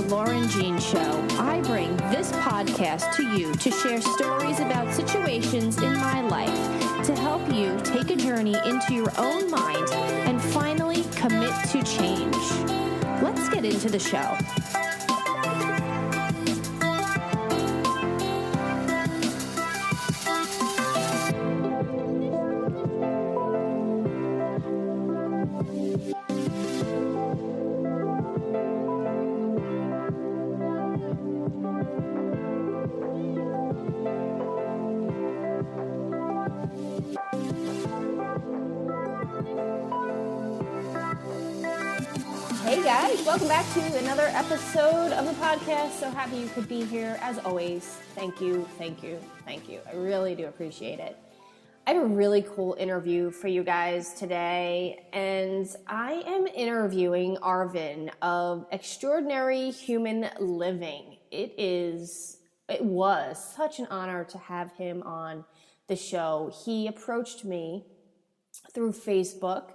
Laura and Jean Show. I bring this podcast to you to share stories about situations in my life to help you take a journey into your own mind and finally commit to change. Let's get into the show. Hey guys, welcome back to another episode of the podcast. So happy you could be here. As always, thank you. I really do appreciate it. I have a really cool interview for you guys today, and I am interviewing Arvin of Extraordinary Human Living. It was such an honor to have him on the show. He approached me through Facebook,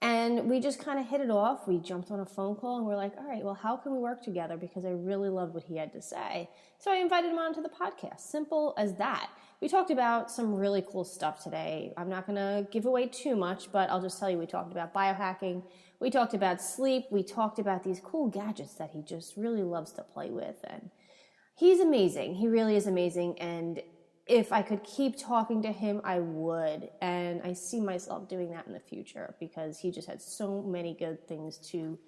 and we just kind of hit it off. We jumped on a phone call and we're like, all right, well, how can we work together? Because I really loved what he had to say. So I invited him onto the podcast. Simple as that. We talked about some really cool stuff today. I'm not going to give away too much, but I'll just tell you, we talked about biohacking. We talked about sleep. We talked about these cool gadgets that he just really loves to play with. And he's amazing. He really is amazing. And if I could keep talking to him, I would. And I see myself doing that in the future because he just had so many good things to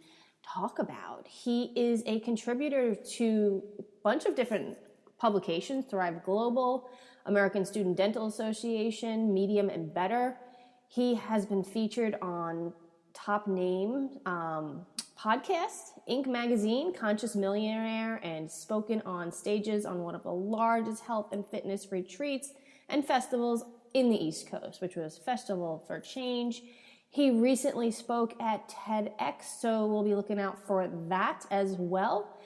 talk about. He is a contributor to a bunch of different publications: Thrive Global, American Student Dental Association, Medium and Better. He has been featured on top name podcasts, Inc. magazine, Conscious Millionaire, and spoken on stages on one of the largest health and fitness retreats and festivals in the East Coast, which was Festival for Change. He recently spoke at TEDx, so we'll be looking out for that as well.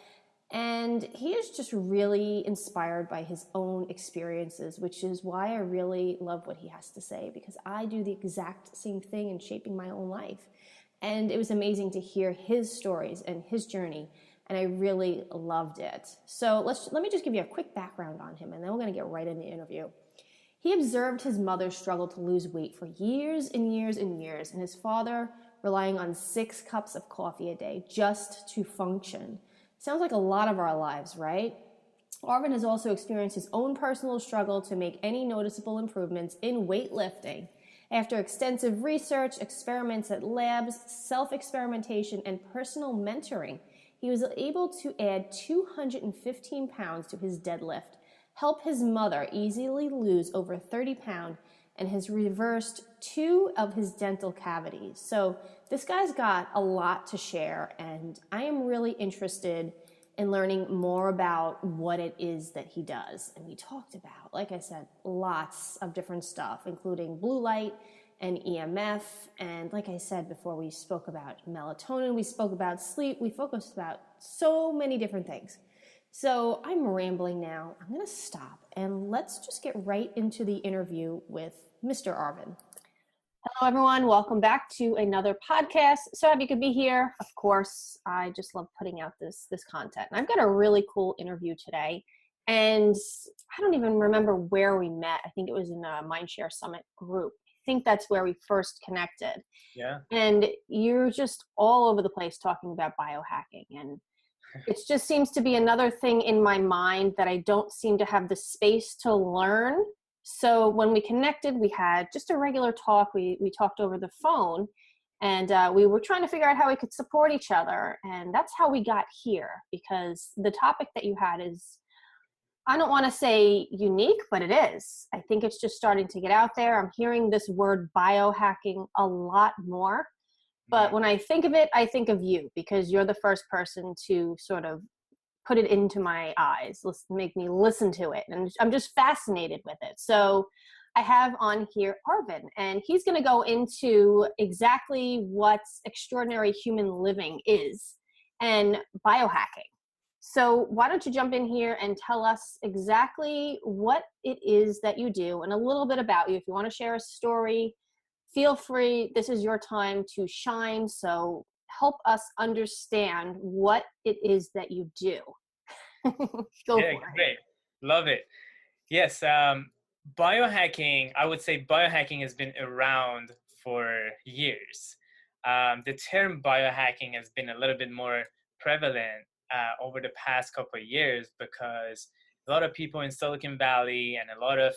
And he is just really inspired by his own experiences, which is why I really love what he has to say, because I do the exact same thing in shaping my own life. And it was amazing to hear his stories and his journey, and I really loved it. So let me just give you a quick background on him, and then we're going to get right in the interview. He observed his mother struggle to lose weight for years and years and years, and his father relying on 6 cups of coffee a day just to function. Sounds like a lot of our lives, right? Arvin has also experienced his own personal struggle to make any noticeable improvements in weightlifting. After extensive research, experiments at labs, self-experimentation, and personal mentoring, he was able to add 215 pounds to his deadlift, help his mother easily lose over 30 pounds, and has reversed 2 of his dental cavities. So this guy's got a lot to share, and I am really interested in learning more about what it is that he does. And we talked about, like I said, lots of different stuff, including blue light and EMF. And like I said before, we spoke about melatonin, we spoke about sleep, we focused about so many different things. So I'm rambling now. I'm gonna stop and let's just get right into the interview with Mr. Arvin. Hello, everyone. Welcome back to another podcast. So happy you could be here. Of course, I just love putting out this content. And I've got a really cool interview today. And I don't even remember where we met. I think it was in a Mindshare Summit group. I think that's where we first connected. Yeah. And you're just all over the place talking about biohacking. And it just seems to be another thing in my mind that I don't seem to have the space to learn. So when we connected, we had just a regular talk. We talked over the phone, and we were trying to figure out how we could support each other. And that's how we got here, because the topic that you had is, I don't want to say unique, but it is. I think it's just starting to get out there. I'm hearing this word biohacking a lot more. But when I think of it, I think of you, because you're the first person to sort of put it into my eyes, make me listen to it. And I'm just fascinated with it. So I have on here Arvin, and he's going to go into exactly what extraordinary human living is and biohacking. So why don't you jump in here and tell us exactly what it is that you do and a little bit about you. If you want to share a story, feel free. This is your time to shine. So help us understand what it is that you do. Go Yeah, for it. great. Love it. Yes, biohacking, I would say biohacking has been around for years. The term biohacking has been a little bit more prevalent over the past couple of years because a lot of people in Silicon Valley and a lot of,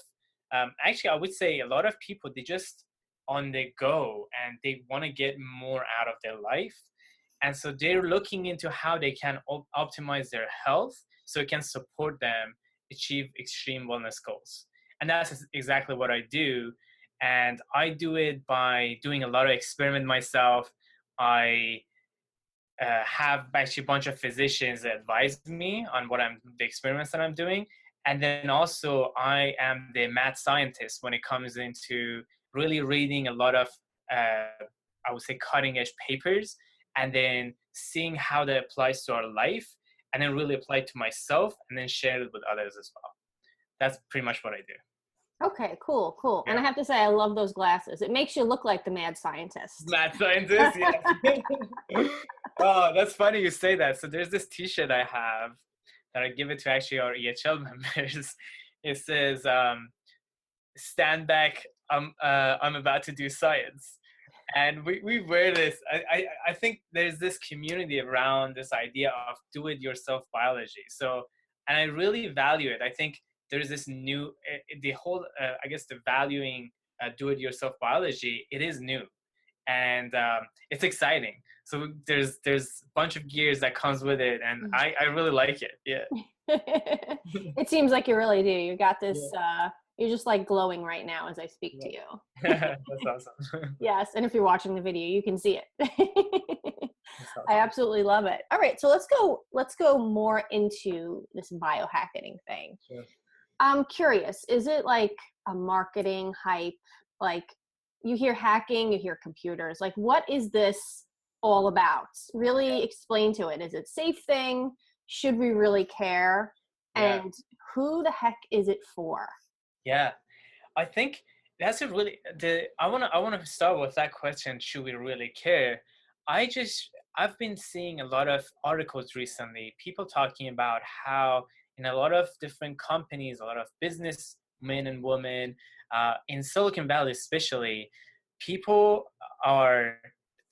actually, I would say a lot of people, they just on the go and they want to get more out of their life. And so they're looking into how they can optimize their health so it can support them achieve extreme wellness goals. And that's exactly what I do. And I do it by doing a lot of experiment myself. I have actually a bunch of physicians that advise me on the experiments that I'm doing. And then also I am the mad scientist when it comes into really reading a lot of, I would say, cutting edge papers and then seeing how that applies to our life and then really apply it to myself and then share it with others as well. That's pretty much what I do. Okay, cool, cool. Yeah. And I have to say, I love those glasses. It makes you look like the mad scientist. Mad scientist, yes. Oh, that's funny you say that. So there's this T-shirt I have that I give it to actually our EHL members. It says, "Stand back, I'm about to do science." And we wear this. I think there's this community around this idea of do-it-yourself biology. So, and I really value it. I think there's this new, the whole, I guess the valuing do-it-yourself biology, it is new. And it's exciting. So there's a bunch of gears that comes with it. And I really like it. Yeah. It seems like you really do. You got this, you're just like glowing right now as I speak to you. That's awesome. Yes. And if you're watching the video, you can see it. Awesome. I absolutely love it. All right. So let's go more into this biohacking thing. Sure. I'm curious, is it like a marketing hype? Like you hear hacking, you hear computers. Like what is this all about? Really explain to it. Is it a safe thing? Should we really care? Yeah. And who the heck is it for? Yeah, I think that's I want to start with that question. Should we really care? I've been seeing a lot of articles recently, people talking about how in a lot of different companies, a lot of business men and women in Silicon Valley especially, people are,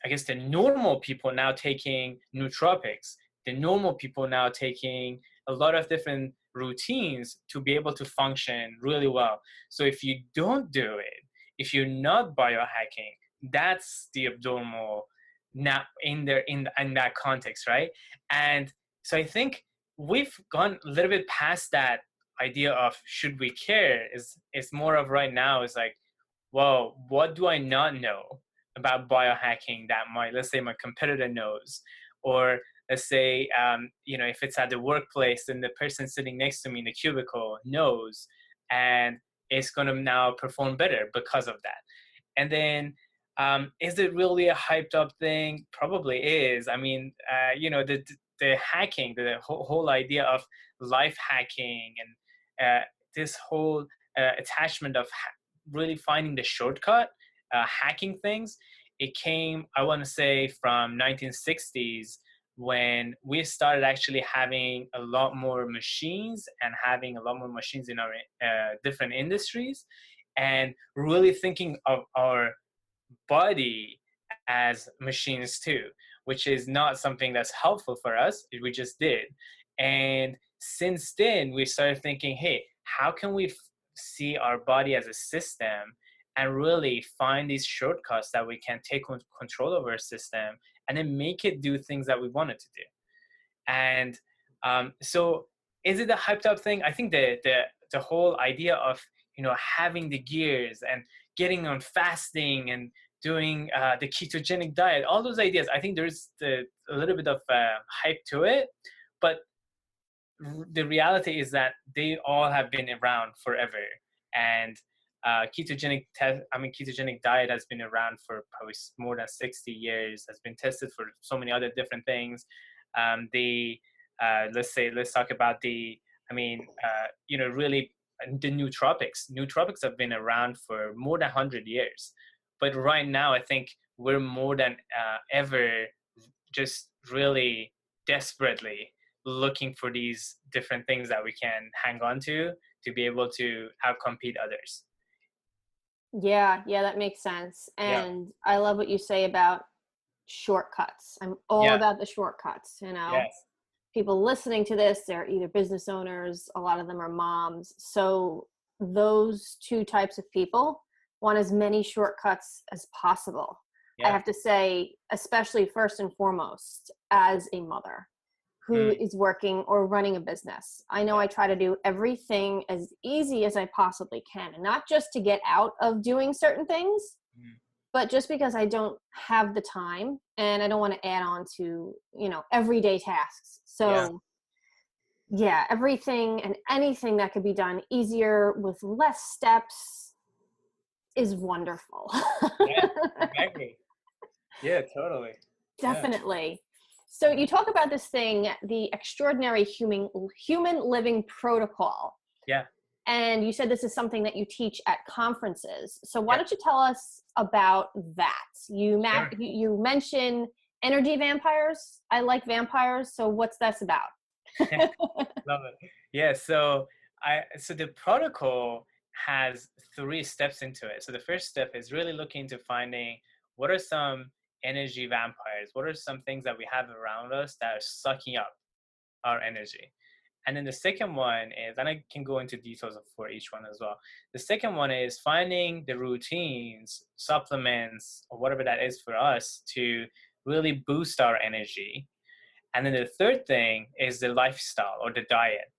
I guess the normal people now taking nootropics, the normal people now taking a lot of different routines to be able to function really well. So if you don't do it, if you're not biohacking, that's the abnormal now in that context, right? And so I think we've gone a little bit past that idea of should we care. Is more of right now is like, well, what do I not know about biohacking that let's say my competitor knows, or let's say, if it's at the workplace and the person sitting next to me in the cubicle knows, and it's going to now perform better because of that. And then, is it really a hyped up thing? Probably is. I mean, the hacking, the whole idea of life hacking and this whole attachment of really finding the shortcut, hacking things, it came, I want to say, from 1960s when we started actually having a lot more machines and having a lot more machines in our different industries, and really thinking of our body as machines too, which is not something that's helpful for us. We just did. And since then, we started thinking, hey, how can we see our body as a system and really find these shortcuts that we can take control over our system and then make it do things that we want it to do. And so is it a hyped up thing? I think the whole idea of, having the gears and getting on fasting and doing the ketogenic diet, all those ideas, I think there's a little bit of hype to it, but the reality is that they all have been around forever. And ketogenic diet has been around for probably more than 60 years, has been tested for so many other different things. Let's talk about really the nootropics have been around for more than 100 years, but right now I think we're more than ever just really desperately looking for these different things that we can hang on to be able to outcompete others. Yeah, yeah, that makes sense. Yeah. And I love what you say about shortcuts. I'm all Yeah. about the shortcuts, you know. Yes. People listening to this, they're either business owners, a lot of them are moms. So those two types of people want as many shortcuts as possible. I Yeah. have to say, especially first and foremost, as a mother who is working or running a business, I know I try to do everything as easy as I possibly can, and not just to get out of doing certain things, but just because I don't have the time and I don't want to add on to, you know, everyday tasks. So yeah, everything and anything that could be done easier with less steps is wonderful. Yeah, exactly. Yeah, totally. Definitely. So you talk about this thing, the extraordinary human living protocol. Yeah. And you said this is something that you teach at conferences. So why Yeah. don't you tell us about that? You Sure. you mention energy vampires. I like vampires. So what's this about? Love it. Yeah. So the protocol has 3 steps into it. So the first step is really looking to finding what are some energy vampires? What are some things that we have around us that are sucking up our energy? And then the second one is, and I can go into details for each one as well. The second one is finding the routines, supplements, or whatever that is for us to really boost our energy. And then the third thing is the lifestyle or the diet.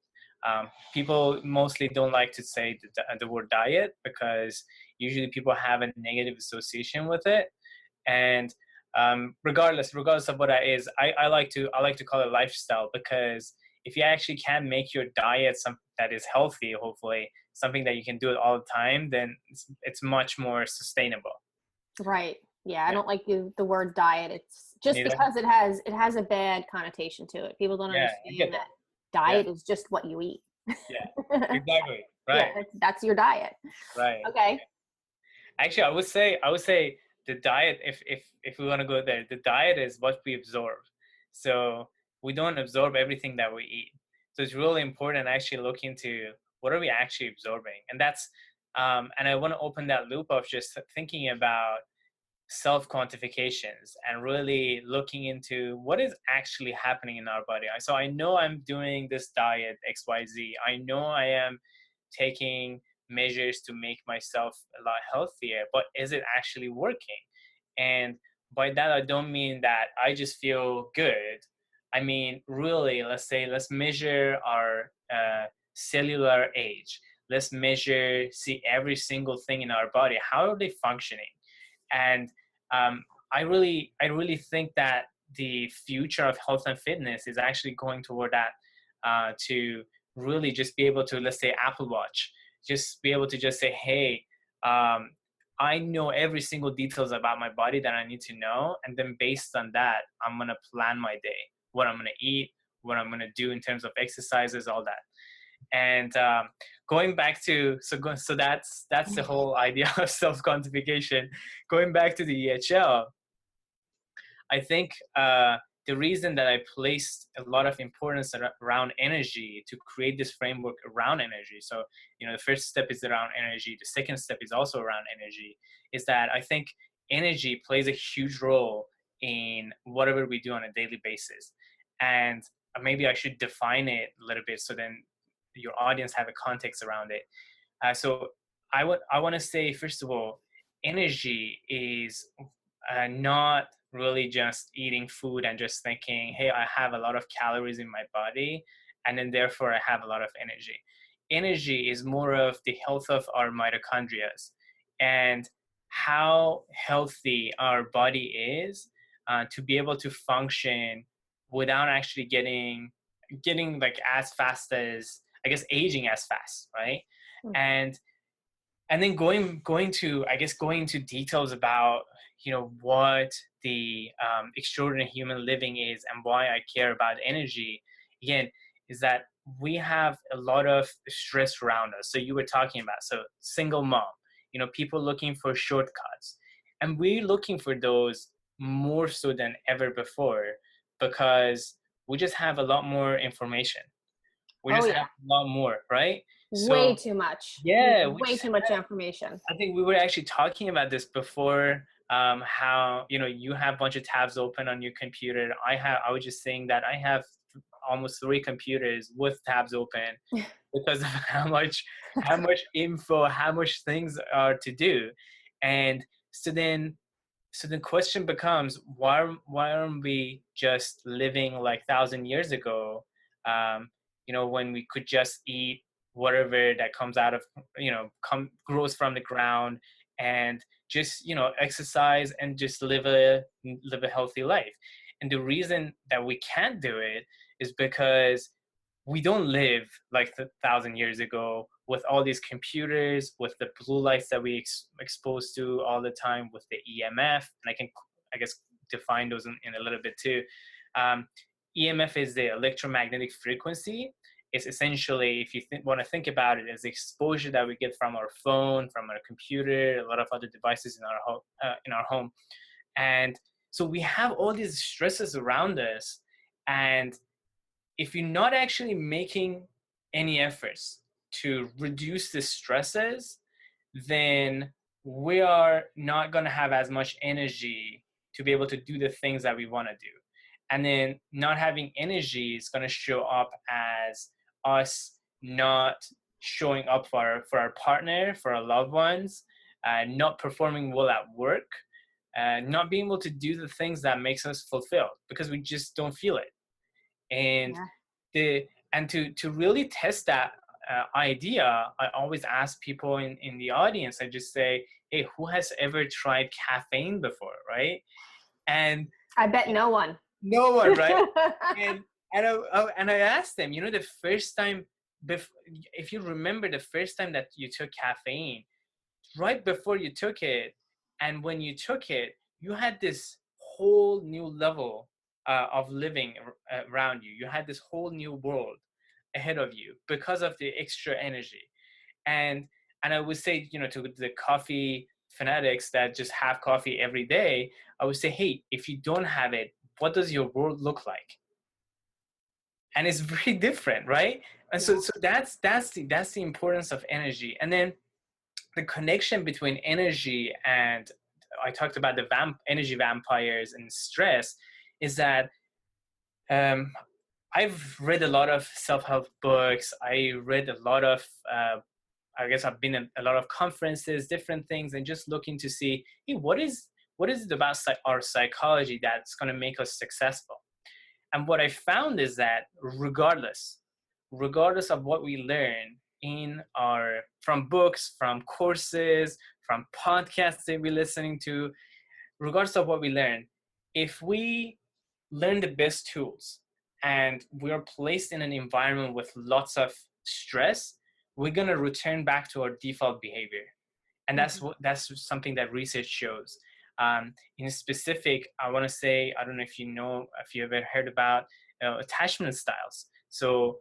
People mostly don't like to say the word diet because usually people have a negative association with it. And regardless of what that is, I like to call it lifestyle, because if you actually can make your diet something that is healthy, hopefully something that you can do it all the time, then it's much more sustainable. Right. Yeah, I Yeah. don't like the word diet. It's just Neither? because it has a bad connotation to it. People don't Yeah, I get understand that. that Yeah, diet is just what you eat. yeah, exactly. Yeah, Right, that's your diet. right. Okay. Actually, I would say the diet, if we want to go there, the diet is what we absorb. So we don't absorb everything that we eat. So it's really important to actually look into what are we actually absorbing, and that's and I want to open that loop of just thinking about self quantifications and really looking into what is actually happening in our body. So I know I'm doing this diet XYZ. I know I am taking measures to make myself a lot healthier, but is it actually working? And by that, I don't mean that I just feel good. I mean, really, let's measure our cellular age. Let's see every single thing in our body. How are they functioning? And I really think that the future of health and fitness is actually going toward that, to really just be able to, let's say, Apple Watch, just be able to just say, hey, I know every single details about my body that I need to know, and then based on that, I'm gonna plan my day, what I'm gonna eat, what I'm gonna do in terms of exercises, all that. And going back to so that's the whole idea of self quantification. Going back to the EHL, I think the reason that I placed a lot of importance around energy to create this framework around energy. So, you know, the first step is around energy. The second step is also around energy, is that I think energy plays a huge role in whatever we do on a daily basis. And maybe I should define it a little bit so then your audience have a context around it. So I want to say, first of all, energy is not really just eating food and just thinking, hey, I have a lot of calories in my body, and then therefore I have a lot of energy. Energy is more of the health of our mitochondria and how healthy our body is, to be able to function without actually getting like as fast as, I guess, aging as fast, right? And then going to details about, you know, what the extraordinary human living is and why I care about energy again, is that we have a lot of stress around us. So you were talking about, so single mom, you know, people looking for shortcuts, and we're looking for those more so than ever before, because we just have a lot more information. We Oh just yeah, have a lot more, right? way So too much. yeah, we Way just too much information. I think we were actually talking about this before, how, you know, you have a bunch of tabs open on your computer. I was just saying that I have almost 3 computers with tabs open because of how much info, how much things are to do. And so then, so the question becomes, why aren't we just living like 1,000 years ago, you know, when we could just eat whatever that comes out of, you know, grows from the ground, and just, you know, exercise and just live a healthy life. And the reason that we can't do it is because we don't live like 1,000 years ago with all these computers, with the blue lights that we exposed to all the time, with the EMF. And I guess, define those in a little bit too. Um, EMF is the electromagnetic frequency. It's essentially, if you want to think about it, as the exposure that we get from our phone, from our computer, a lot of other devices in our home. And so we have all these stresses around us, and if you're not actually making any efforts to reduce the stresses, then we are not going to have as much energy to be able to do the things that we want to do. And then not having energy is going to show up as us not showing up for our partner, for our loved ones, not performing well at work, not being able to do the things that makes us fulfilled because we just don't feel it. And Yeah. to really test that idea, I always ask people in the audience, I just say, hey, who has ever tried caffeine before, right? And I bet no one. no one, right? and and I asked them, you know, the first time, if you remember the first time that you took caffeine, right before you took it, and when you took it, you had this whole new level of living around you. You had this whole new world ahead of you because of the extra energy. And I would say, you know, to the coffee fanatics that just have coffee every day, I would say, hey, if you don't have it, what does your world look like? And it's very different, right? And so that's the importance of energy. And then the connection between energy and, I talked about the energy vampires and stress, is that I've read a lot of self-help books. I read a lot of, I guess I've been at a lot of conferences, different things, and just looking to see, hey, what is it about our psychology that's going to make us successful? And what I found is that regardless of what we learn from books, from courses, from podcasts that we're listening to, regardless of what we learn, if we learn the best tools and we're placed in an environment with lots of stress, we're going to return back to our default behavior. And that's something that research shows. In specific, I want to say, I don't know if you ever heard about attachment styles. So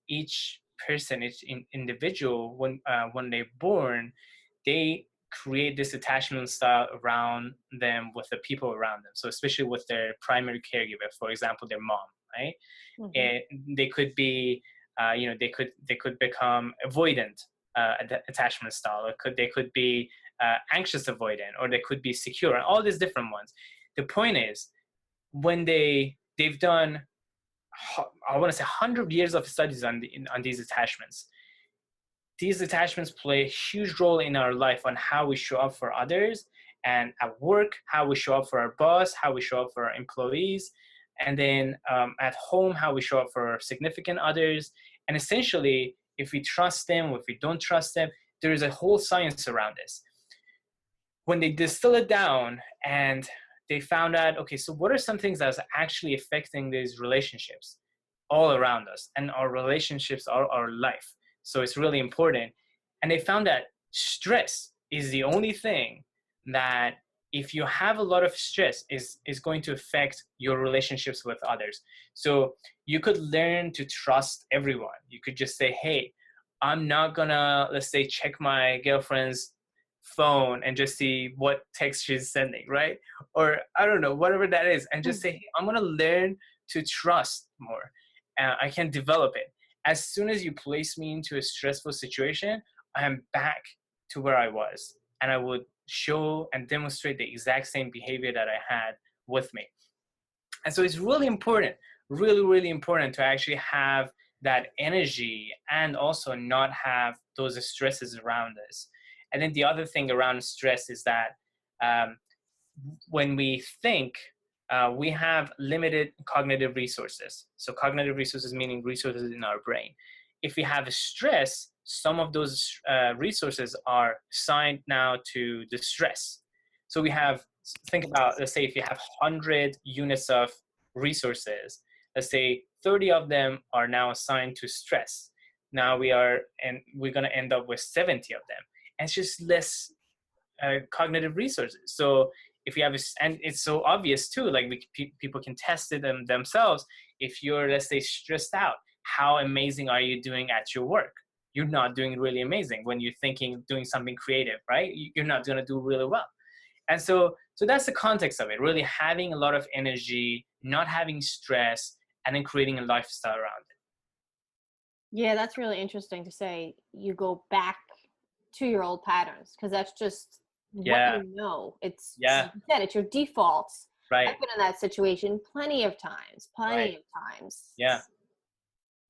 each person, each individual, when they're born, they create this attachment style around them with the people around them. So especially with their primary caregiver, for example, their mom, right? And they could be, they could become avoidant attachment style, or they could be anxious avoidant, or they could be secure, and all these different ones. The point is, when they've done, I want to say, 100 years of studies on these attachments. These attachments play a huge role in our life on how we show up for others, and at work, how we show up for our boss, how we show up for our employees, and then at home, how we show up for our significant others. And essentially, if we trust them, or if we don't trust them, there is a whole science around this. When they distill it down and they found out, okay, so what are some things that's actually affecting these relationships all around us? And our relationships are our life. So it's really important. And they found that stress is the only thing that, if you have a lot of stress, is going to affect your relationships with others. So you could learn to trust everyone. You could just say, hey, I'm not gonna, let's say, check my girlfriend's phone and just see what text she's sending, right? Or I don't know, whatever that is, and just say, hey, I'm gonna learn to trust more. I can develop it. As soon as you place me into a stressful situation, I am back to where I was, and I would show and demonstrate the exact same behavior that I had with me. And so it's really important, really, really important to actually have that energy and also not have those stresses around us. And then the other thing around stress is that when we think, we have limited cognitive resources. So cognitive resources meaning resources in our brain. If we have stress, some of those resources are assigned now to the stress. So we have, think about, let's say if you have 100 units of resources, let's say 30 of them are now assigned to stress. Now we're going to end up with 70 of them. And it's just less cognitive resources. So if you have, and it's so obvious too, like people can test it themselves. If you're, let's say, stressed out, how amazing are you doing at your work? You're not doing really amazing. When you're thinking doing something creative, right? You're not going to do really well. And so that's the context of it, really having a lot of energy, not having stress, and then creating a lifestyle around it. Yeah, that's really interesting to say you go back to your old patterns, because that's just what you know. It's, like you said, it's your defaults. Right. I've been in that situation plenty of times. Yeah.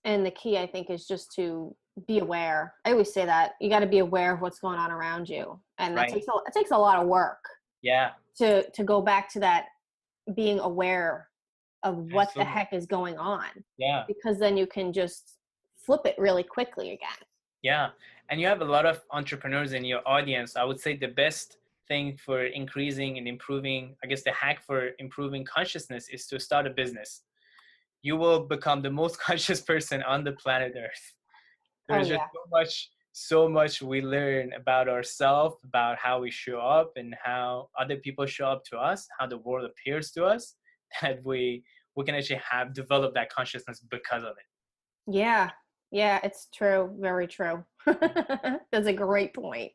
And the key, I think, is just to be aware. I always say that you got to be aware of what's going on around you. And that it takes a lot of work. Yeah. To go back to that, being aware of what the heck is going on. Yeah. Because then you can just flip it really quickly again. Yeah. And you have a lot of entrepreneurs in your audience. I would say the best thing for increasing and improving, I guess the hack for improving consciousness is to start a business. You will become the most conscious person on the planet Earth. There's just so much we learn about ourselves, about how we show up and how other people show up to us, how the world appears to us, that we can actually have developed that consciousness because of it. Yeah, it's true. Very true. That's a great point.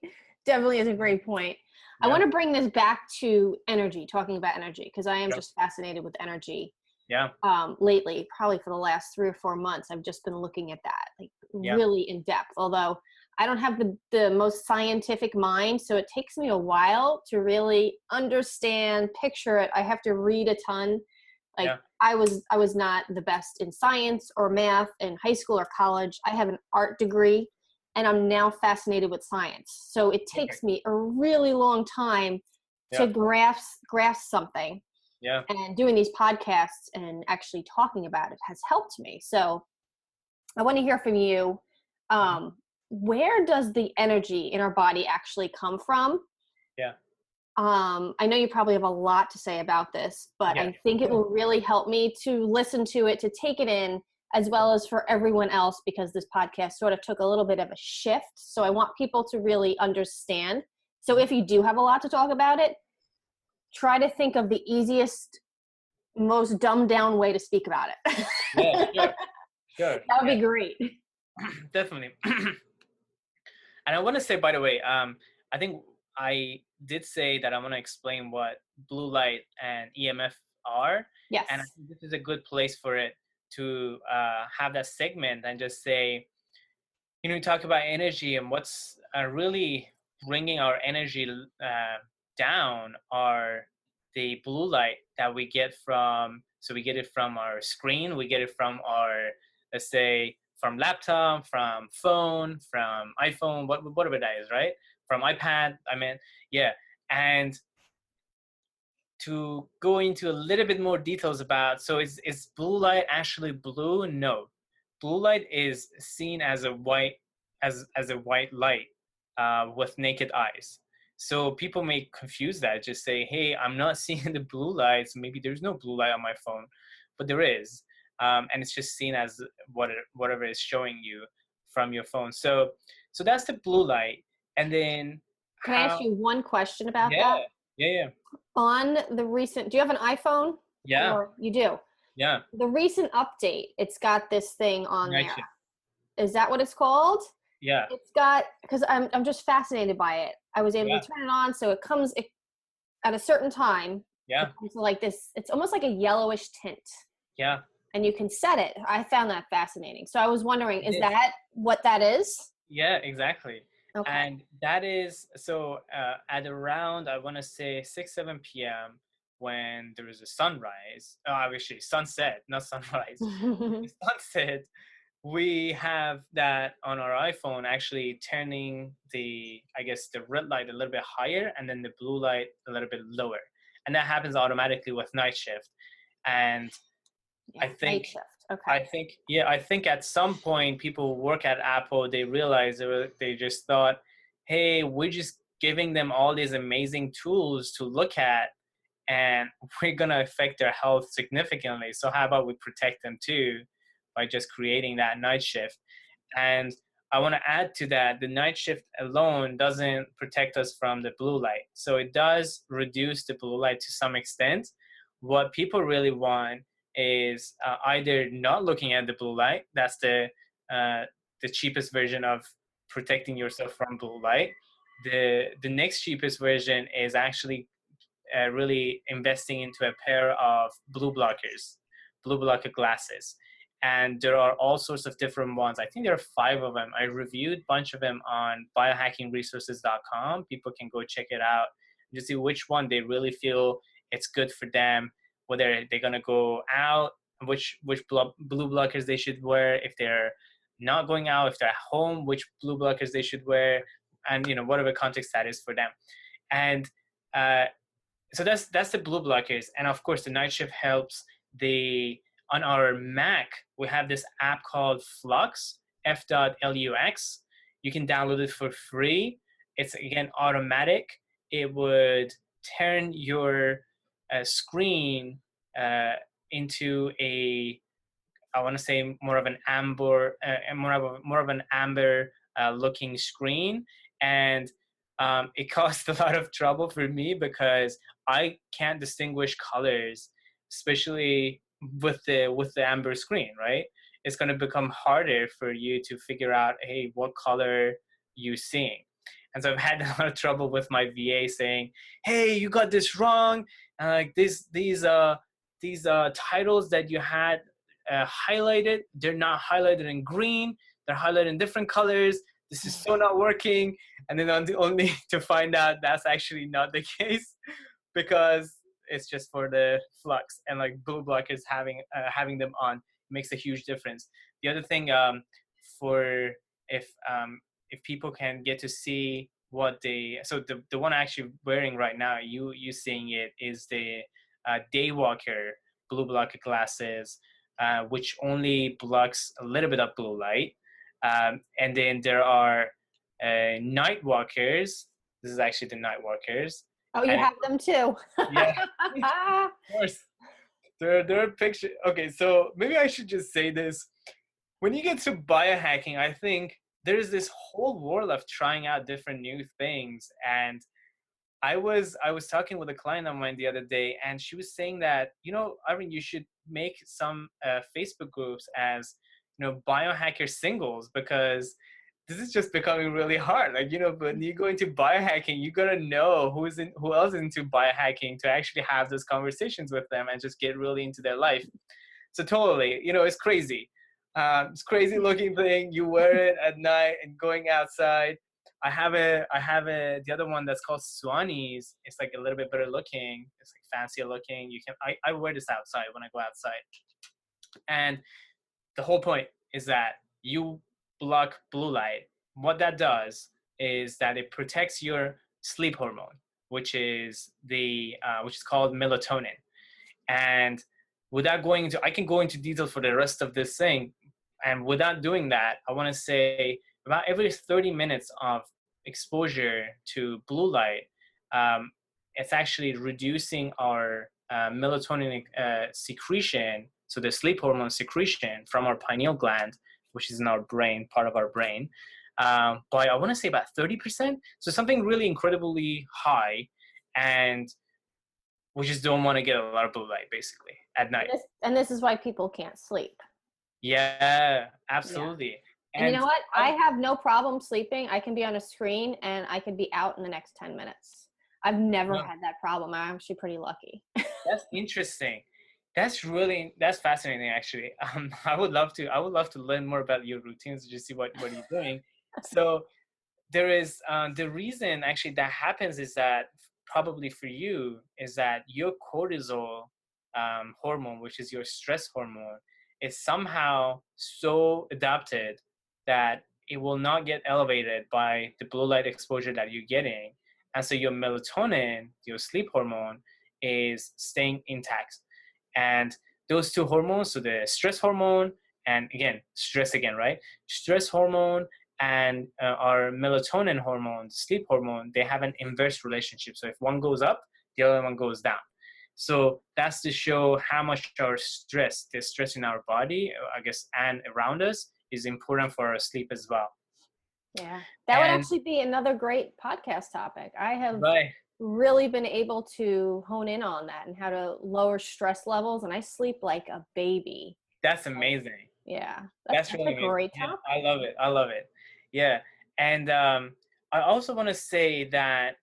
Definitely is a great point. Yeah. I want to bring this back to energy, talking about energy, because I am just fascinated with energy. Yeah. Lately, probably for the last 3 or 4 months, I've just been looking at that, like really in depth. Although I don't have the most scientific mind, so it takes me a while to really understand, picture it. I have to read a ton. I was not the best in science or math in high school or college. I have an art degree, and I'm now fascinated with science. So it takes me a really long time to grasp something. Yeah. And doing these podcasts and actually talking about it has helped me. So I want to hear from you. Where does the energy in our body actually come from? Yeah. I know you probably have a lot to say about this, but I think it will really help me to listen to it, to take it in, as well as for everyone else, because this podcast sort of took a little bit of a shift. So I want people to really understand. So if you do have a lot to talk about it, try to think of the easiest, most dumbed down way to speak about it. Yeah, sure. That would be great. Definitely. And I want to say, by the way, I think I did say that I want to explain what blue light and EMF are. Yes. And I think this is a good place for it to have that segment and just say, we talk about energy, and what's really bringing our energy down are the blue light that we get from, so we get it from our screen, we get it from our, let's say, from laptop, from phone, from iPhone, whatever that is, right? From iPad, and to go into a little bit more details about, so is blue light actually blue? No. Blue light is seen as a white light with naked eyes. So people may confuse that, just say, hey, I'm not seeing the blue lights. Maybe there's no blue light on my phone, but there is. And it's just seen as whatever is showing you from your phone. So that's the blue light. And then can I ask you one question about that? Yeah. On the recent, do you have an iPhone? Yeah. Or you do? Yeah. The recent update, it's got this thing on there. Is that what it's called? Yeah. It's got, because I'm just fascinated by it. I was able to turn it on. So it comes at a certain time. Yeah. It comes to like this, it's almost like a yellowish tint. Yeah. And you can set it. I found that fascinating. So I was wondering, is It is. that what that is? Yeah, exactly. Okay. And that is, so at around, I want to say 6, 7 p.m. when there is a sunrise, obviously sunset, not sunrise, the sunset, we have that on our iPhone actually turning the, I guess, the red light a little bit higher and then the blue light a little bit lower. And that happens automatically with night shift. And Yeah, I think, night shift. Okay. I think at some point people who work at Apple, they realized they just thought, hey, we're just giving them all these amazing tools to look at, and we're going to affect their health significantly. So how about we protect them too by just creating that night shift? And I want to add to that, the night shift alone doesn't protect us from the blue light. So it does reduce the blue light to some extent. What people really want is either not looking at the blue light. That's the cheapest version of protecting yourself from blue light. The next cheapest version is actually really investing into a pair of blue blocker glasses. And there are all sorts of different ones. I think there are 5 of them. I reviewed a bunch of them on biohackingresources.com. People can go check it out and just see which one they really feel it's good for them, whether they're going to go out, which blue blockers they should wear, if they're not going out, if they're at home, which blue blockers they should wear, and whatever context that is for them. And so that's the blue blockers. And of course the night shift helps. On our Mac we have this app called Flux, F.lux. You can download it for free. It's again automatic. It would turn your screen into a, I want to say more of an amber looking screen. And it caused a lot of trouble for me because I can't distinguish colors, especially with the amber screen, right? It's going to become harder for you to figure out, hey, what color you're seeing. And so I've had a lot of trouble with my VA saying, hey, you got this wrong. Like these titles that you had highlighted, they're not highlighted in green, they're highlighted in different colors. This is so not working. And then only to find out that's actually not the case, because it's just for the flux, and like blue blockers having them on makes a huge difference. The other thing, for if people can get to see what the one I'm actually wearing right now, you seeing it, is the Daywalker blue blocker glasses, which only blocks a little bit of blue light. And then there are night walkers. This is actually the night walkers. Oh, you have them too. Yeah, of course. There are pictures. Okay, so maybe I should just say this. When you get to biohacking, I think there's this whole world of trying out different new things. And I was talking with a client of mine the other day, and she was saying that, Arvin, you should make some Facebook groups as, biohacker singles, because this is just becoming really hard. Like, when you go into biohacking, you gotta know who else is into biohacking to actually have those conversations with them and just get really into their life. So totally, it's crazy. It's crazy looking thing. You wear it at night and going outside. I have the other one that's called Swanis. It's like a little bit better looking. It's like fancier looking. I wear this outside when I go outside. And the whole point is that you block blue light. What that does is that it protects your sleep hormone, which is called melatonin. And I can go into detail for the rest of this thing. And without doing that, I want to say about every 30 minutes of exposure to blue light, it's actually reducing our melatonin secretion, so the sleep hormone secretion from our pineal gland, which is in our brain, part of our brain, by I want to say about 30%. So something really incredibly high, and we just don't want to get a lot of blue light basically at night. And this is why people can't sleep. Yeah, absolutely. And you And know what? I have no problem sleeping. I can be on a screen and I can be out in the next 10 minutes. I've never had that problem. I'm actually pretty lucky. that's interesting. That's fascinating actually. I would love to learn more about your routines, just see what you're doing. So there is the reason actually that happens is that probably for you is that your cortisol hormone, which is your stress hormone, is somehow so adapted that it will not get elevated by the blue light exposure that you're getting. And so your melatonin, your sleep hormone, is staying intact. And those two hormones, so the stress hormone, and again, stress again, right? Stress hormone and our melatonin hormone, sleep hormone, they have an inverse relationship. So if one goes up, the other one goes down. So that's to show how much our stress, the stress in our body, I guess, and around us is important for our sleep as well. Yeah, that would actually be another great podcast topic. I have really been able to hone in on that and how to lower stress levels, and I sleep like a baby. That's amazing. Yeah, That's really a great amazing. topic. Yeah, I love it. Yeah. And I also want to say that,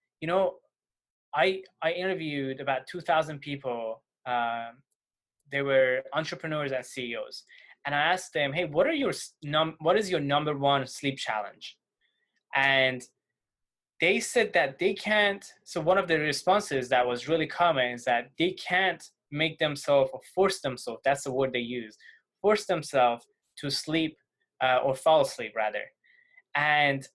I interviewed about 2,000 people. They were entrepreneurs and CEOs. And I asked them, hey, what is your number one sleep challenge? And they said that they can't. So one of the responses that was really common is that they can't make themselves or force themselves, that's the word they use, force themselves to sleep or fall asleep rather. And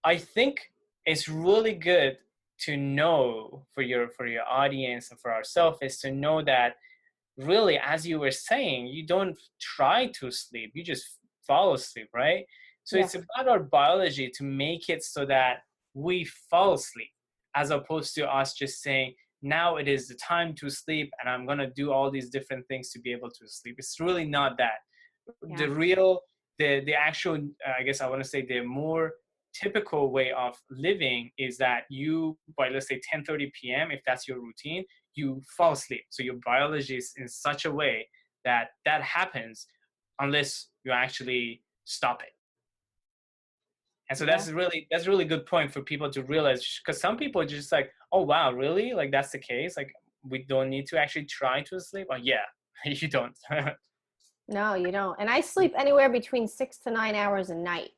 I think it's really good to know for your audience and for ourselves is to know that really, as you were saying, you don't try to sleep, you just fall asleep, right? So it's about our biology to make it so that we fall asleep, as opposed to us just saying, now it is the time to sleep and I'm going to do all these different things to be able to sleep. It's really not that. The actual, I guess I want to say the more typical way of living is that you, by let's say 10:30 p.m., if that's your routine, you fall asleep. So your biology is in such a way that happens unless you actually stop it. And so that's a really good point for people to realize, because some people are just like, oh wow, really? Like that's the case? Like we don't need to actually try to sleep? Oh yeah, you don't. No, you don't. And I sleep anywhere between 6 to 9 hours a night.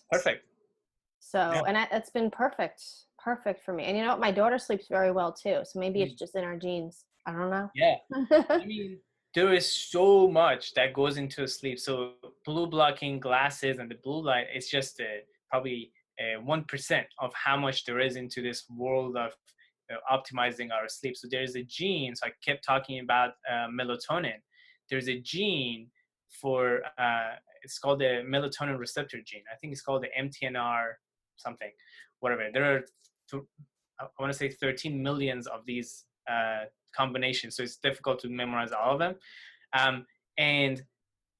Perfect. So, and it's been perfect for me. And you know what? My daughter sleeps very well too. So maybe it's just in our genes. I don't know. Yeah. I mean, there is so much that goes into sleep. So blue blocking glasses and the blue light is just probably 1% of how much there is into this world of optimizing our sleep. So there's a gene. So I kept talking about melatonin. There's a gene for, it's called the melatonin receptor gene. I think it's called the MTNR something, whatever. There are, I want to say 13 millions of these combinations. So it's difficult to memorize all of them. And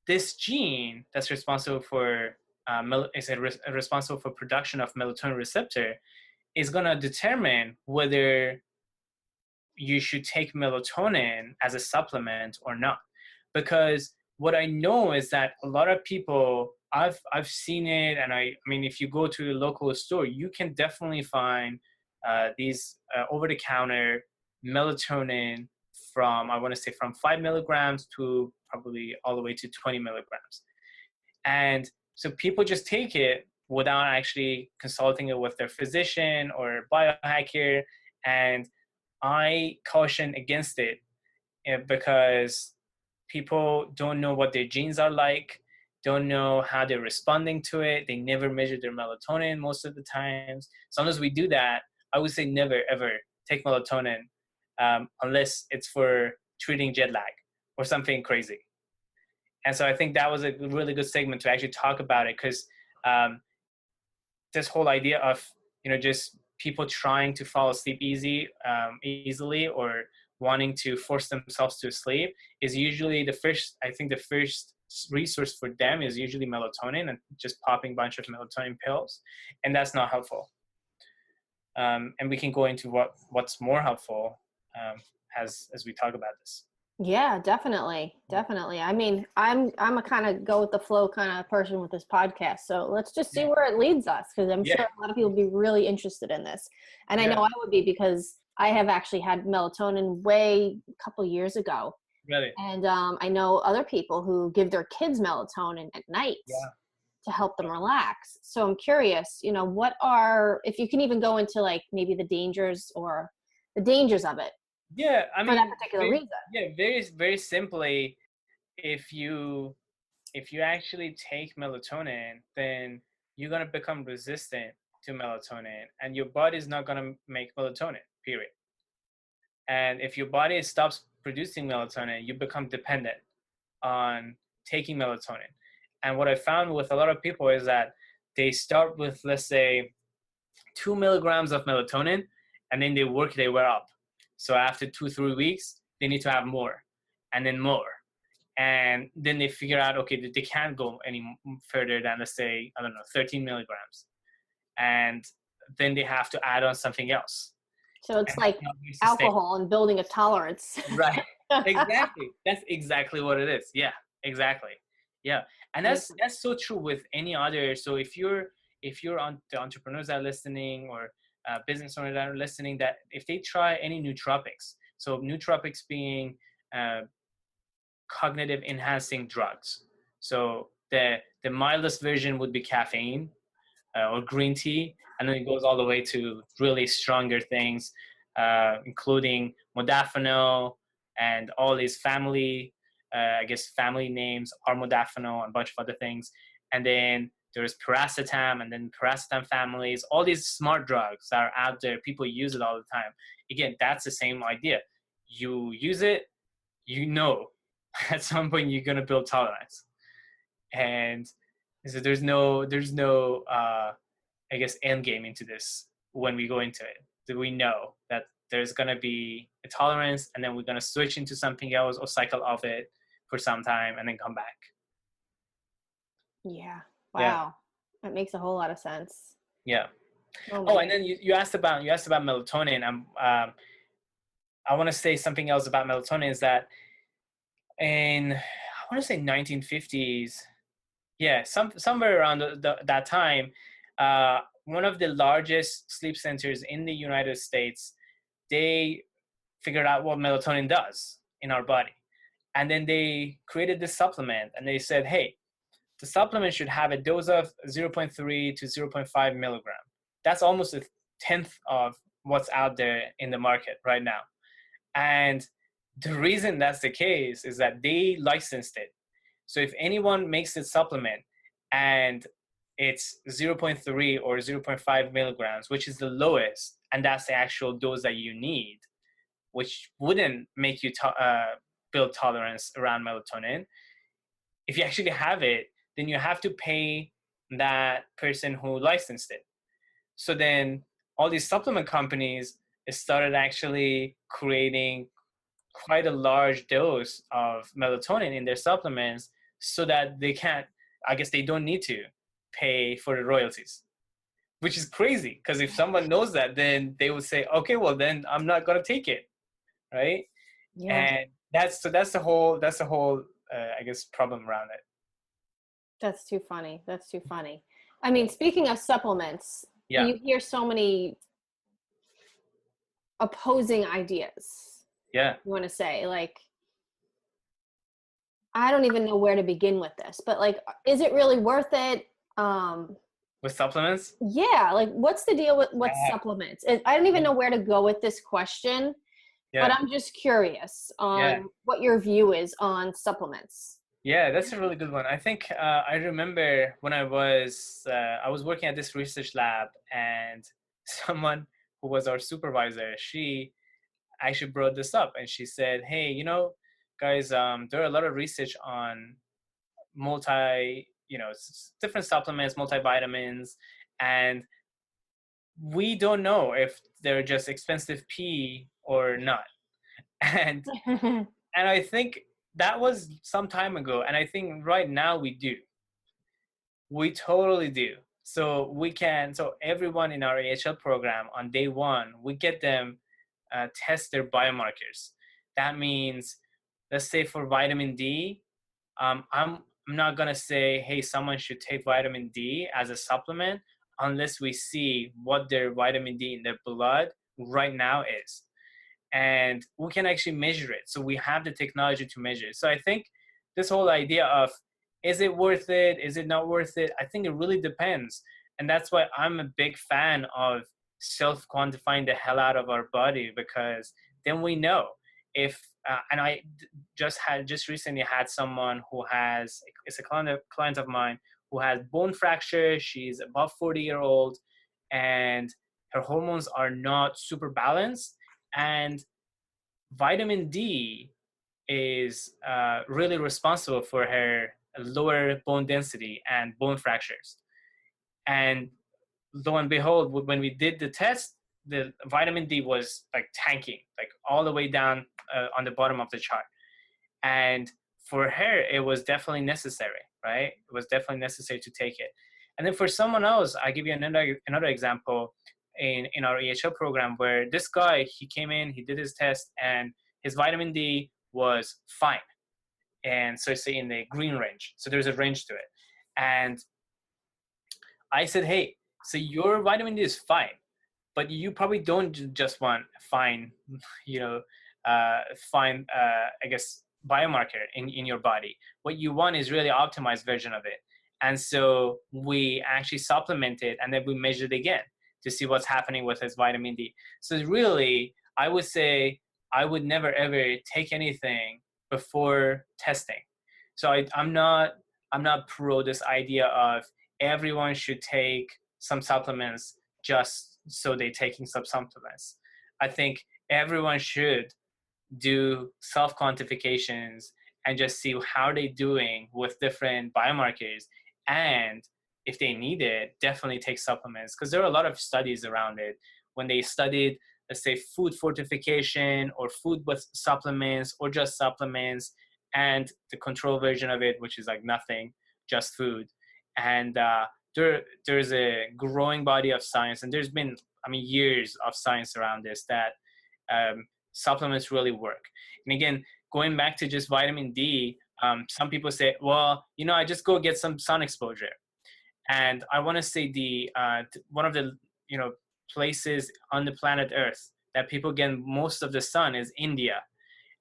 this gene that's responsible for responsible for production of melatonin receptor is going to determine whether you should take melatonin as a supplement or not. Because what I know is that a lot of people, I've seen it, and I mean, if you go to a local store, you can definitely find these over-the-counter melatonin from, I want to say, from 5 milligrams to probably all the way to 20 milligrams. And so people just take it without actually consulting it with their physician or biohacker. And I caution against it because people don't know what their genes are like, don't know how they're responding to it. They never measure their melatonin most of the times. As long as we do that, I would say never, ever take melatonin unless it's for treating jet lag or something crazy. And so I think that was a really good segment to actually talk about it, because this whole idea of, just people trying to fall asleep easily or wanting to force themselves to sleep is usually the first resource for them is usually melatonin, and just popping a bunch of melatonin pills. And that's not helpful. And we can go into what's more helpful as we talk about this. Yeah, definitely. Definitely. I mean, I'm a kind of go with the flow kind of person with this podcast. So let's just see Yeah, where it leads us, because I'm yeah, sure a lot of people would be really interested in this. And I know yeah. I would be, because I have actually had melatonin way a couple years ago. Really. And I know other people who give their kids melatonin at night Yeah. to help them relax. So I'm curious, what are, if you can even go into like maybe the dangers or the dangers of it Yeah, I for that mean, particular reason. yeah, very, very simply, if you actually take melatonin, then you're gonna become resistant to melatonin, and your body's not gonna make melatonin. Period. And if your body stops producing melatonin, you become dependent on taking melatonin. And what I found with a lot of people is that they start with, let's say, 2 milligrams of melatonin, and then they work their way up. So after 2-3 weeks, they need to have more, and then more, and then they figure out, okay, that they can't go any further than, let's say, I don't know, 13 milligrams, and then they have to add on something else, So it's and that's like not very sustainable. alcohol and building a tolerance. Right. Exactly. That's exactly what it is. Yeah. Exactly. Yeah. And Makes that's so true with any other. So if you're on the entrepreneurs that are listening, or business owners that are listening, that if they try any nootropics, so nootropics being uh, cognitive enhancing drugs. So the mildest version would be caffeine, or green tea, and then it goes all the way to really stronger things, including modafinil and all these family names, armodafinil, and a bunch of other things. And then there's paracetam, and then paracetam families, all these smart drugs that are out there. People use it all the time. Again, that's the same idea. You use it, you know, at some point you're gonna build tolerance, and so there's no I guess end game into this. When we go into it, do we know that there's gonna be a tolerance, and then we're gonna switch into something else, or cycle off it for some time and then come back? Yeah. Yeah, Wow. That makes a whole lot of sense. yeah. Oh my Oh, God. and then you asked about melatonin. I want to say something else about melatonin is that in, I want to say, 1950s, yeah, somewhere around that time, one of the largest sleep centers in the United States, they figured out what melatonin does in our body, and then they created this supplement, and they said, hey, the supplement should have a dose of 0.3 to 0.5 milligram. That's almost a tenth of what's out there in the market right now. And the reason that's the case is that they licensed it. So if anyone makes a supplement and it's 0.3 or 0.5 milligrams, which is the lowest, and that's the actual dose that you need, which wouldn't make you build tolerance around melatonin. If you actually have it, then you have to pay that person who licensed it. So then all these supplement companies started actually creating quite a large dose of melatonin in their supplements, so that they can't, I guess they don't need to pay for the royalties, which is crazy, because if someone knows that, then they would say, okay, well, then I'm not going to take it. Right. Yeah. And that's the whole I guess problem around it. That's too funny. That's too funny. I mean, speaking of supplements, Yeah. you hear so many opposing ideas. Yeah. You want to say, like, I don't even know where to begin with this, but like, is it really worth it? With supplements. Yeah, like, what's the deal with Yeah. supplements? I don't even Yeah. know where to go with this question, but Yeah. I'm just curious Yeah. on what your view is on supplements. Yeah, that's a really good one. I think I remember when I was working at this research lab, and someone who was our supervisor, she actually brought this up, and she said, "Hey, guys, there are a lot of research on different supplements, multivitamins, and we don't know if they're just expensive pee or not." And and I think that was some time ago, and I think right now we totally do. So everyone in our AHL program on day one, we get them test their biomarkers. That means let's say for vitamin D, I'm not gonna say, hey, someone should take vitamin D as a supplement unless we see what their vitamin D in their blood right now is, and we can actually measure it. So we have the technology to measure it. So I think this whole idea of, is it worth it? Is it not worth it? I think it really depends, and that's why I'm a big fan of self-quantifying the hell out of our body, because then we know if and I just recently had someone who has, it's a client of mine who has bone fracture. She's above 40-year-old, and her hormones are not super balanced, and vitamin D is really responsible for her lower bone density and bone fractures. And lo and behold, when we did the test, the vitamin D was like tanking, like all the way down on the bottom of the chart. And for her, it was definitely necessary, right? It was definitely necessary to take it. And then for someone else, I give you another example in our EHL program, where this guy, he came in, he did his test, and his vitamin D was fine. And so it's in the green range. So there's a range to it. And I said, hey, so your vitamin D is fine, but you probably don't just want fine, I guess, biomarker in your body. What you want is really optimized version of it. And so we actually supplemented, and then we measured again to see what's happening with his vitamin D. So really, I would say I would never ever take anything before testing. So I'm not pro this idea of everyone should take some supplements just so they're taking some supplements. I think everyone should do self-quantifications and just see how they're doing with different biomarkers, and if they need it, definitely take supplements, because there are a lot of studies around it. When they studied, let's say, food fortification or food with supplements or just supplements, and the control version of it, which is like nothing, just food. And there's a growing body of science, and there's been, years of science around this, that supplements really work. And again, going back to just vitamin D, some people say, well, I just go get some sun exposure. And I want to say one of the places on the planet Earth that people get most of the sun is India.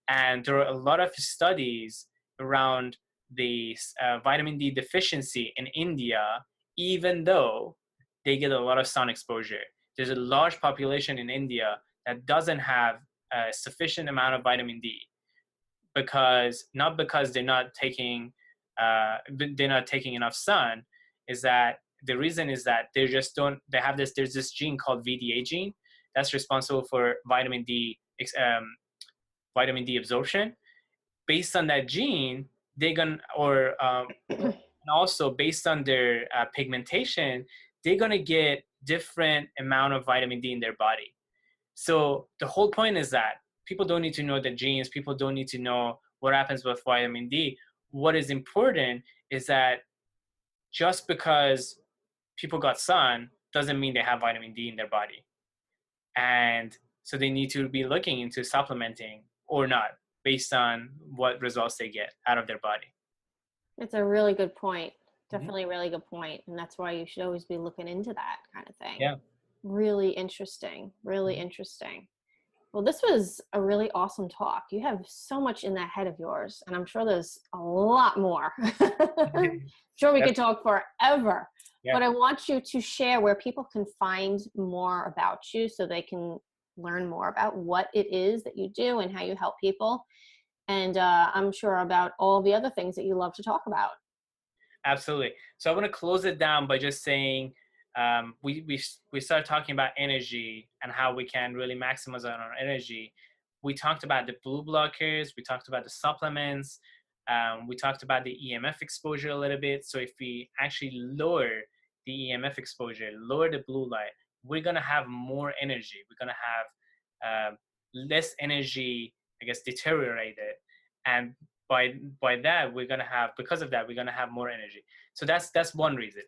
And there are a lot of studies around the vitamin D deficiency in India, even though they get a lot of sun exposure. There's a large population in India that doesn't have a sufficient amount of vitamin D, not because they're not taking enough sun. Is that the reason? Is that there's this gene called VDA gene that's responsible for vitamin D absorption. Based on that gene, and also based on their pigmentation, they're gonna get different amount of vitamin D in their body. So the whole point is that people don't need to know the genes. People don't need to know what happens with vitamin D. What is important is that just because people got sun doesn't mean they have vitamin D in their body. And so they need to be looking into supplementing or not, based on what results they get out of their body. It's a really good point. Definitely a really good point. And that's why you should always be looking into that kind of thing. Yeah. Really interesting. Really interesting. Well, this was a really awesome talk. You have so much in that head of yours, and I'm sure there's a lot more. Sure, we could talk forever. Yeah. But I want you to share where people can find more about you, so they can learn more about what it is that you do and how you help people. And I'm sure about all the other things that you love to talk about. Absolutely. So I want to close it down by just saying, we started talking about energy and how we can really maximize our energy. We talked about the blue blockers. We talked about the supplements. We talked about the EMF exposure a little bit. So if we actually lower the EMF exposure, lower the blue light, we're going to have more energy. We're going to have less energy, I guess, deteriorated. And by that, because of that, we're going to have more energy. So that's one reason.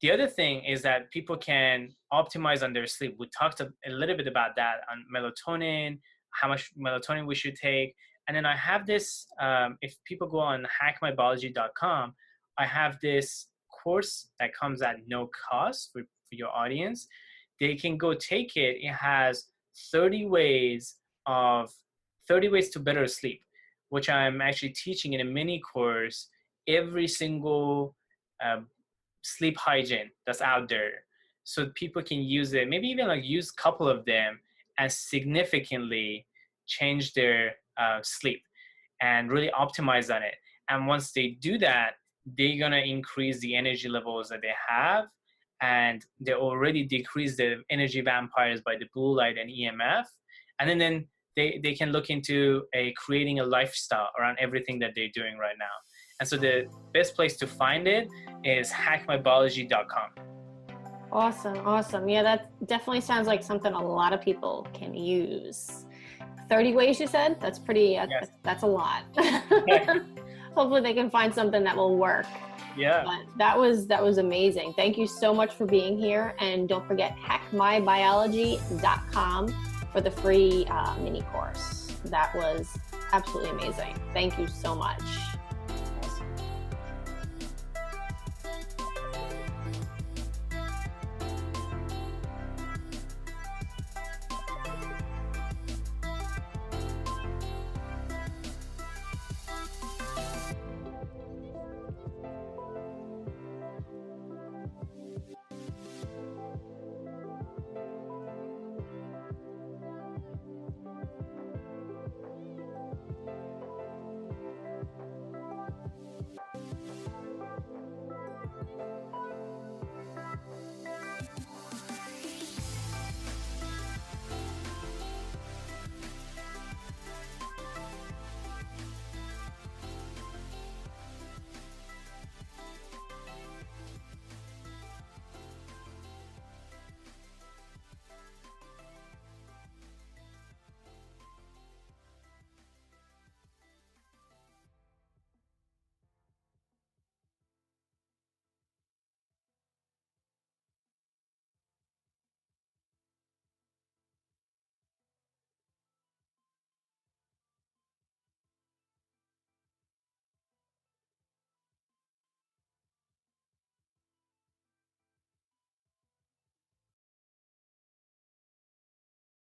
The other thing is that people can optimize on their sleep. We talked a little bit about that on melatonin, how much melatonin we should take. And then I have this, if people go on hackmybiology.com, I have this course that comes at no cost for your audience. They can go take it. It has 30 ways to better sleep, which I'm actually teaching in a mini course, every single sleep hygiene that's out there. So people can use it, maybe even like use a couple of them and significantly change their sleep and really optimize on it. And once they do that, they're gonna increase the energy levels that they have, and they already decrease the energy vampires by the blue light and EMF. And then they can look into creating a lifestyle around everything that they're doing right now. And so the best place to find it is hackmybiology.com. Awesome. Yeah, that definitely sounds like something a lot of people can use. 30 ways you said? That's pretty, Yes. that's a lot. Hopefully they can find something that will work. Yeah. But that was amazing. Thank you so much for being here. And don't forget hackmybiology.com for the free mini course. That was absolutely amazing. Thank you so much.